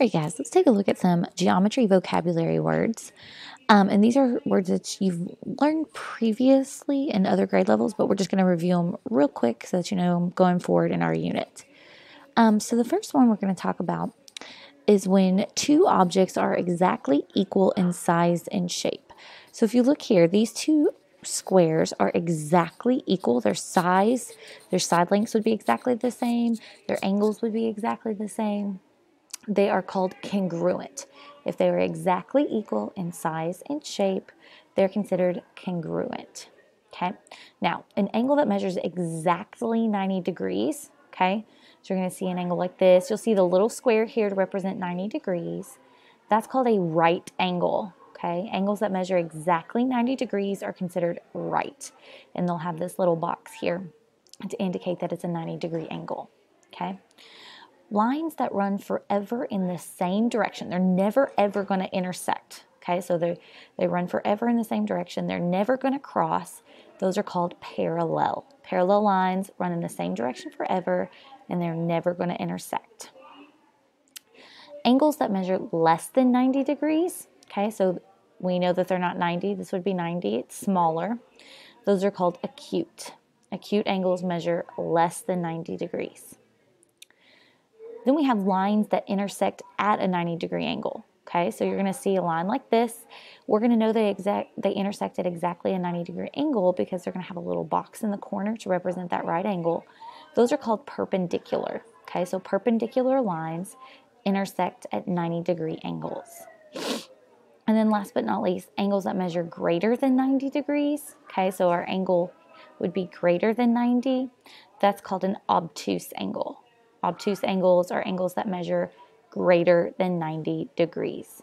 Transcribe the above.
Alright guys, let's take a look at some geometry vocabulary words. And these are words that you've learned previously in other grade levels, but we're just going to review them real quick so that you know them going forward in our unit. So the first one we're going to talk about is when two objects are exactly equal in size and shape. So if you look here, these two squares are exactly equal. Their size, their side lengths would be exactly the same. Their angles would be exactly the same. They are called congruent. If they were exactly equal in size and shape, they're considered congruent. Okay. Now, an angle that measures exactly 90 degrees, okay, so you're going to see an angle like this. You'll see the little square here to represent 90 degrees. That's called a right angle, okay? Angles that measure exactly 90 degrees are considered right, and they'll have this little box here to indicate that it's a 90-degree angle, okay? Lines that run forever in the same direction. They're never, ever going to intersect. Okay, so they run forever in the same direction. They're never going to cross. Those are called parallel. Parallel lines run in the same direction forever, and they're never going to intersect. Angles that measure less than 90 degrees. Okay, so we know that they're not 90. This would be 90. It's smaller. Those are called acute. Acute angles measure less than 90 degrees. Then we have lines that intersect at a 90-degree angle. Okay, so you're going to see a line like this. We're going to know they intersect at exactly a 90-degree angle because they're going to have a little box in the corner to represent that right angle. Those are called perpendicular. Okay, so perpendicular lines intersect at 90-degree angles. And then last but not least, angles that measure greater than 90 degrees. Okay, so our angle would be greater than 90. That's called an obtuse angle. Obtuse angles are angles that measure greater than 90 degrees.